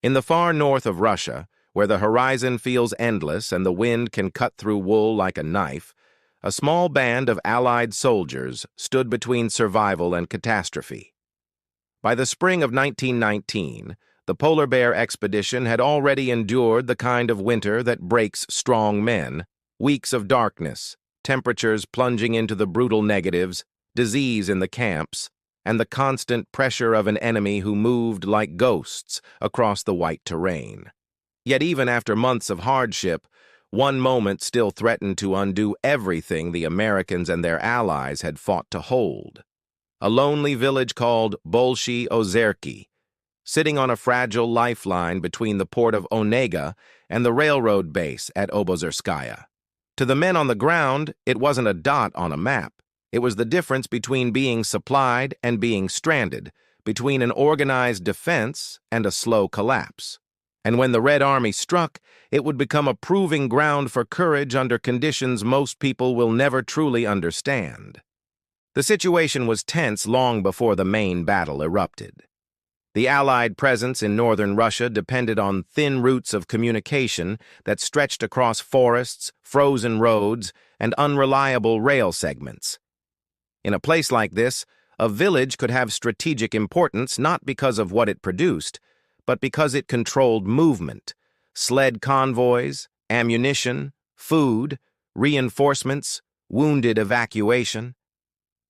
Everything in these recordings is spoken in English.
In the far north of Russia, where the horizon feels endless and the wind can cut through wool like a knife, a small band of Allied soldiers stood between survival and catastrophe. By the spring of 1919, the polar bear expedition had already endured the kind of winter that breaks strong men, weeks of darkness, temperatures plunging into the brutal negatives, disease in the camps, and the constant pressure of an enemy who moved like ghosts across the white terrain. Yet even after months of hardship, one moment still threatened to undo everything the Americans and their allies had fought to hold. A lonely village called Bolshie Ozerki, sitting on a fragile lifeline between the port of Onega and the railroad base at Obozerskaya. To the men on the ground, it wasn't a dot on a map. It was the difference between being supplied and being stranded, between an organized defense and a slow collapse. And when the Red Army struck, it would become a proving ground for courage under conditions most people will never truly understand. The situation was tense long before the main battle erupted. The Allied presence in northern Russia depended on thin routes of communication that stretched across forests, frozen roads, and unreliable rail segments. In a place like this, a village could have strategic importance not because of what it produced, but because it controlled movement, sled convoys, ammunition, food, reinforcements, wounded evacuation.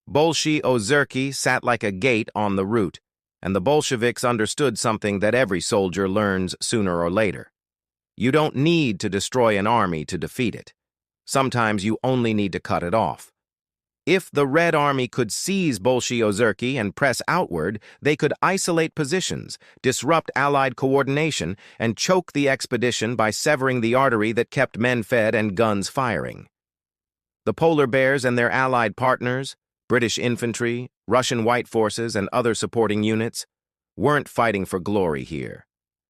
Bolshie Ozerki sat like a gate on the route, and the Bolsheviks understood something that every soldier learns sooner or later. You don't need to destroy an army to defeat it. Sometimes you only need to cut it off. If the Red Army could seize Bolshie Ozerki and press outward, they could isolate positions, disrupt Allied coordination, and choke the expedition by severing the artery that kept men fed and guns firing. The polar bears and their Allied partners, British infantry, Russian white forces, and other supporting units, weren't fighting for glory here.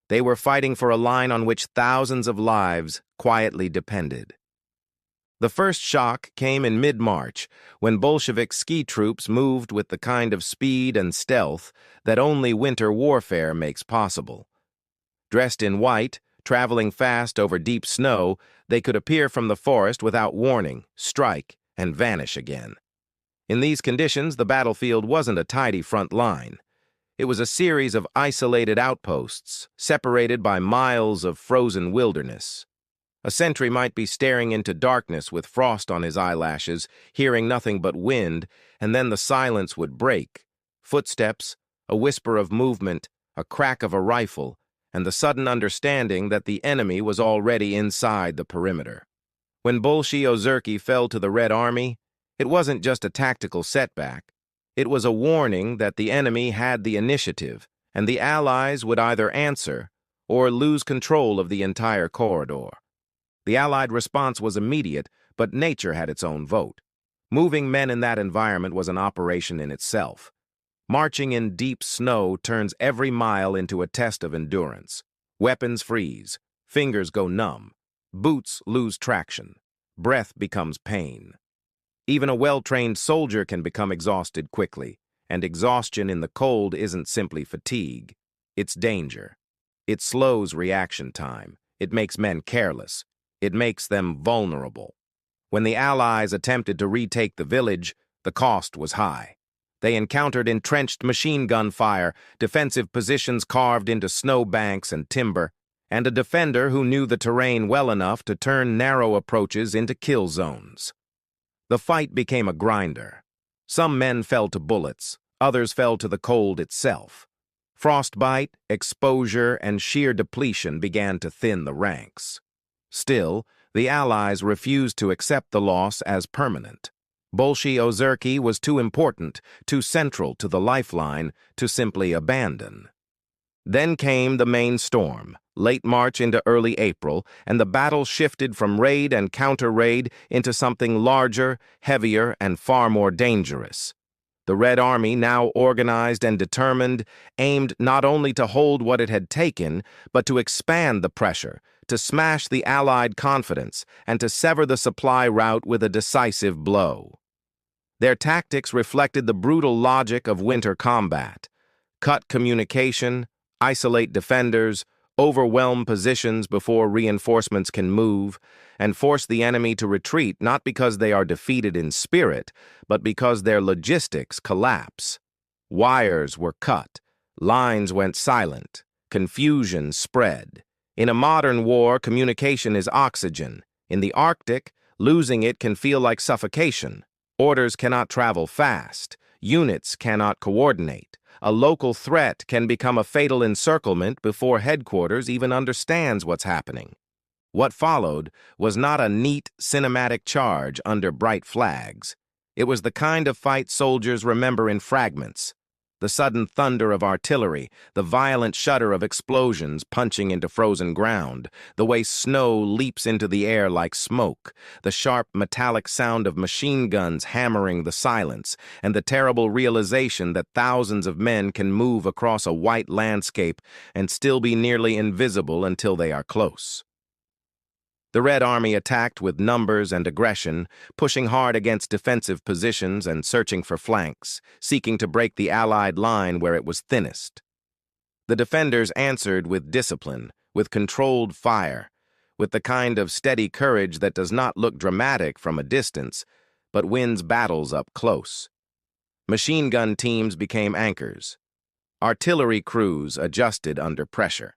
They were fighting for a line on which thousands of lives quietly depended. The first shock came in mid-March, when Bolshevik ski troops moved with the kind of speed and stealth that only winter warfare makes possible. Dressed in white, traveling fast over deep snow, they could appear from the forest without warning, strike, and vanish again. In these conditions, the battlefield wasn't a tidy front line. It was a series of isolated outposts, separated by miles of frozen wilderness. A sentry might be staring into darkness with frost on his eyelashes, hearing nothing but wind, and then the silence would break. Footsteps, a whisper of movement, a crack of a rifle, and the sudden understanding that the enemy was already inside the perimeter. When Bolshie Ozerki fell to the Red Army, it wasn't just a tactical setback. It was a warning that the enemy had the initiative, and the Allies would either answer or lose control of the entire corridor. The Allied response was immediate, but nature had its own vote. Moving men in that environment was an operation in itself. Marching in deep snow turns every mile into a test of endurance. Weapons freeze, fingers go numb, boots lose traction, breath becomes pain. Even a well-trained soldier can become exhausted quickly, and exhaustion in the cold isn't simply fatigue. It's danger. It slows reaction time. It makes men careless. It makes them vulnerable. When the Allies attempted to retake the village, the cost was high. They encountered entrenched machine gun fire, defensive positions carved into snow banks and timber, and a defender who knew the terrain well enough to turn narrow approaches into kill zones. The fight became a grinder. Some men fell to bullets, others fell to the cold itself. Frostbite, exposure, and sheer depletion began to thin the ranks. Still, the Allies refused to accept the loss as permanent. Bolshie Ozerki was too important, too central to the lifeline, to simply abandon. Then came the main storm, late March into early April, and the battle shifted from raid and counter-raid into something larger, heavier, and far more dangerous. The Red Army, now organized and determined, aimed not only to hold what it had taken, but to expand the pressure, to smash the Allied confidence, and to sever the supply route with a decisive blow. Their tactics reflected the brutal logic of winter combat. Cut communication, isolate defenders, overwhelm positions before reinforcements can move, and force the enemy to retreat not because they are defeated in spirit, but because their logistics collapse. Wires were cut, lines went silent, confusion spread. In a modern war, communication is oxygen. In the Arctic, losing it can feel like suffocation. Orders cannot travel fast. Units cannot coordinate. A local threat can become a fatal encirclement before headquarters even understands what's happening. What followed was not a neat cinematic charge under bright flags. It was the kind of fight soldiers remember in fragments. The sudden thunder of artillery, the violent shudder of explosions punching into frozen ground, the way snow leaps into the air like smoke, the sharp metallic sound of machine guns hammering the silence, and the terrible realization that thousands of men can move across a white landscape and still be nearly invisible until they are close. The Red Army attacked with numbers and aggression, pushing hard against defensive positions and searching for flanks, seeking to break the Allied line where it was thinnest. The defenders answered with discipline, with controlled fire, with the kind of steady courage that does not look dramatic from a distance, but wins battles up close. Machine gun teams became anchors. Artillery crews adjusted under pressure.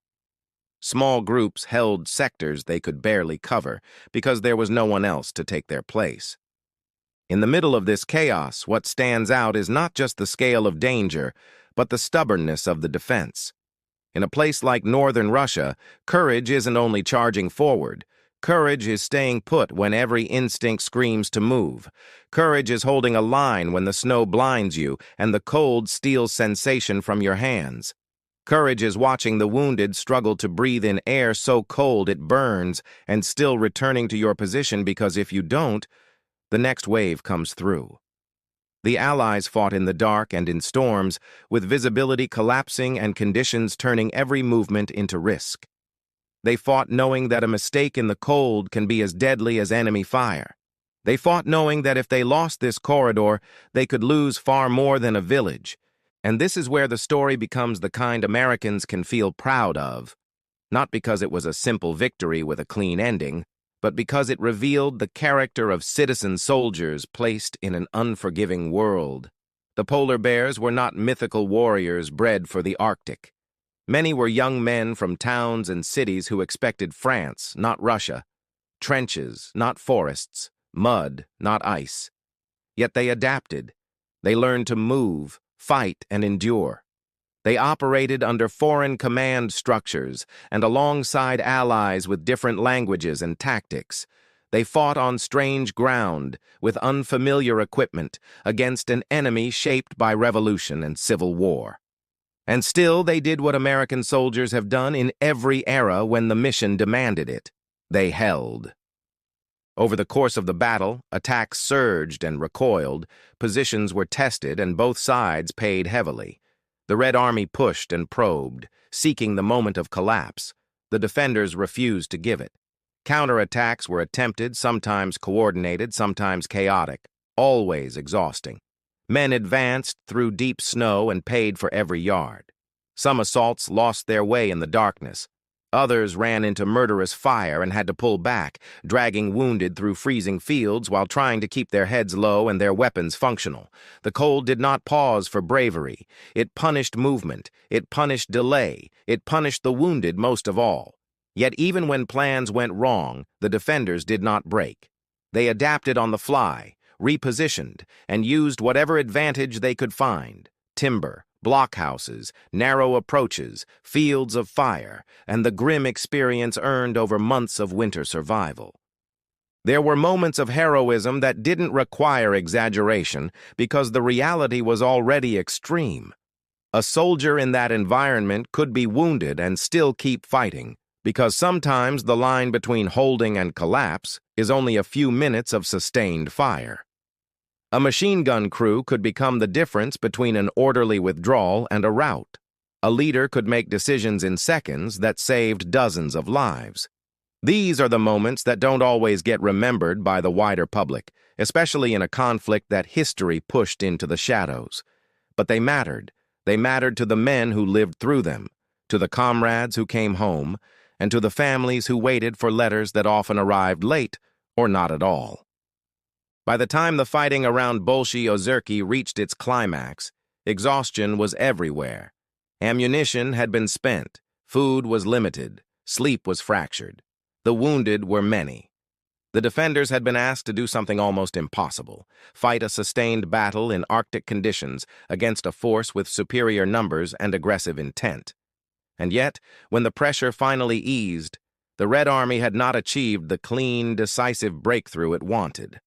Small groups held sectors they could barely cover because there was no one else to take their place. In the middle of this chaos, what stands out is not just the scale of danger, but the stubbornness of the defense. In a place like northern Russia, courage isn't only charging forward. Courage is staying put when every instinct screams to move. Courage is holding a line when the snow blinds you and the cold steals sensation from your hands. Courage is watching the wounded struggle to breathe in air so cold it burns and still returning to your position because if you don't, the next wave comes through. The Allies fought in the dark and in storms, with visibility collapsing and conditions turning every movement into risk. They fought knowing that a mistake in the cold can be as deadly as enemy fire. They fought knowing that if they lost this corridor, they could lose far more than a village. And this is where the story becomes the kind Americans can feel proud of, not because it was a simple victory with a clean ending, but because it revealed the character of citizen soldiers placed in an unforgiving world. The polar bears were not mythical warriors bred for the Arctic. Many were young men from towns and cities who expected France, not Russia, trenches, not forests, mud, not ice. Yet they adapted. They learned to move, fight, and endure. They operated under foreign command structures and alongside allies with different languages and tactics. They fought on strange ground, with unfamiliar equipment, against an enemy shaped by revolution and civil war. And still they did what American soldiers have done in every era when the mission demanded it. They held. Over the course of the battle, attacks surged and recoiled, positions were tested, and both sides paid heavily. The Red Army pushed and probed, seeking the moment of collapse. The defenders refused to give it. Counterattacks were attempted, sometimes coordinated, sometimes chaotic, always exhausting. Men advanced through deep snow and paid for every yard. Some assaults lost their way in the darkness. Others ran into murderous fire and had to pull back, dragging wounded through freezing fields while trying to keep their heads low and their weapons functional. The cold did not pause for bravery. It punished movement. It punished delay. It punished the wounded most of all. Yet even when plans went wrong, the defenders did not break. They adapted on the fly, repositioned, and used whatever advantage they could find: timber, blockhouses, narrow approaches, fields of fire, and the grim experience earned over months of winter survival. There were moments of heroism that didn't require exaggeration because the reality was already extreme. A soldier in that environment could be wounded and still keep fighting, because sometimes the line between holding and collapse is only a few minutes of sustained fire. A machine gun crew could become the difference between an orderly withdrawal and a rout. A leader could make decisions in seconds that saved dozens of lives. These are the moments that don't always get remembered by the wider public, especially in a conflict that history pushed into the shadows. But they mattered. They mattered to the men who lived through them, to the comrades who came home, and to the families who waited for letters that often arrived late or not at all. By the time the fighting around Bolshie Ozerki reached its climax, exhaustion was everywhere. Ammunition had been spent, food was limited, sleep was fractured. The wounded were many. The defenders had been asked to do something almost impossible: fight a sustained battle in Arctic conditions against a force with superior numbers and aggressive intent. And yet, when the pressure finally eased, the Red Army had not achieved the clean, decisive breakthrough it wanted.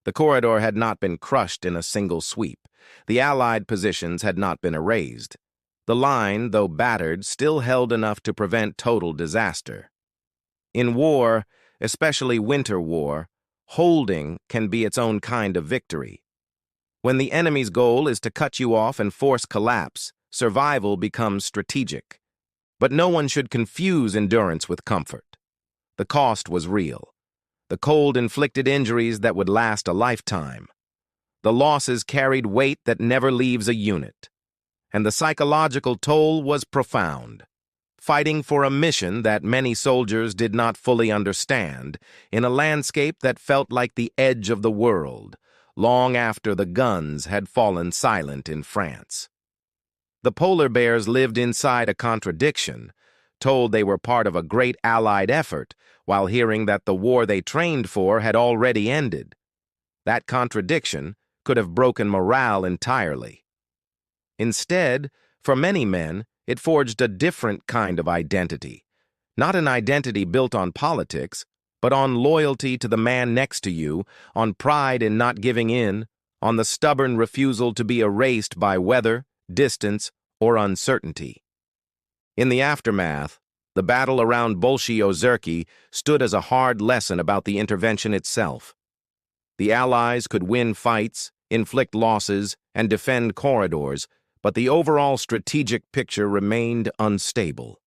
The corridor had not been crushed in a single sweep. The Allied positions had not been erased. The line, though battered, still held enough to prevent total disaster. In war, especially winter war, holding can be its own kind of victory. When the enemy's goal is to cut you off and force collapse, survival becomes strategic. But no one should confuse endurance with comfort. The cost was real. The cold inflicted injuries that would last a lifetime. The losses carried weight that never leaves a unit. And the psychological toll was profound. Fighting for a mission that many soldiers did not fully understand, in a landscape that felt like the edge of the world, long after the guns had fallen silent in France. The polar bears lived inside a contradiction, told they were part of a great Allied effort, while hearing that the war they trained for had already ended. That contradiction could have broken morale entirely. Instead, for many men, it forged a different kind of identity. Not an identity built on politics, but on loyalty to the man next to you, on pride in not giving in, on the stubborn refusal to be erased by weather, distance, or uncertainty. In the aftermath, the battle around Bolshie Ozerki stood as a hard lesson about the intervention itself. The Allies could win fights, inflict losses, and defend corridors, but the overall strategic picture remained unstable.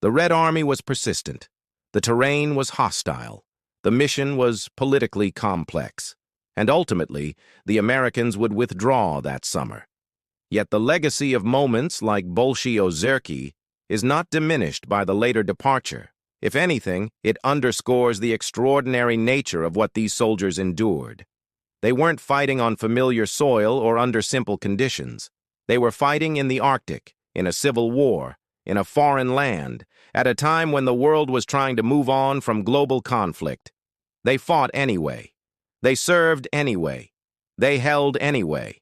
The Red Army was persistent. The terrain was hostile. The mission was politically complex. And ultimately, the Americans would withdraw that summer. Yet the legacy of moments like Bolshie Ozerki is not diminished by the later departure. If anything, it underscores the extraordinary nature of what these soldiers endured. They weren't fighting on familiar soil or under simple conditions. They were fighting in the Arctic, in a civil war, in a foreign land, at a time when the world was trying to move on from global conflict. They fought anyway. They served anyway. They held anyway.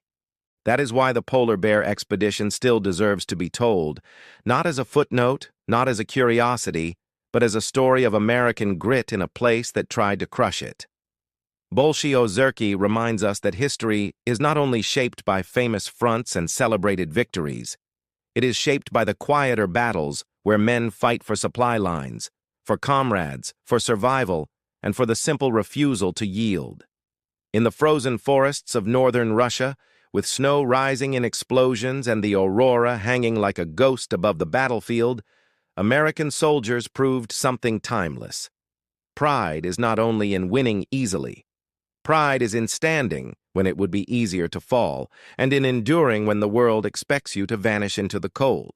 That is why the polar bear expedition still deserves to be told, not as a footnote, not as a curiosity, but as a story of American grit in a place that tried to crush it. Bolshie Ozerki reminds us that history is not only shaped by famous fronts and celebrated victories, it is shaped by the quieter battles where men fight for supply lines, for comrades, for survival, and for the simple refusal to yield. In the frozen forests of northern Russia, with snow rising in explosions and the aurora hanging like a ghost above the battlefield, American soldiers proved something timeless. Pride is not only in winning easily. Pride is in standing when it would be easier to fall, and in enduring when the world expects you to vanish into the cold.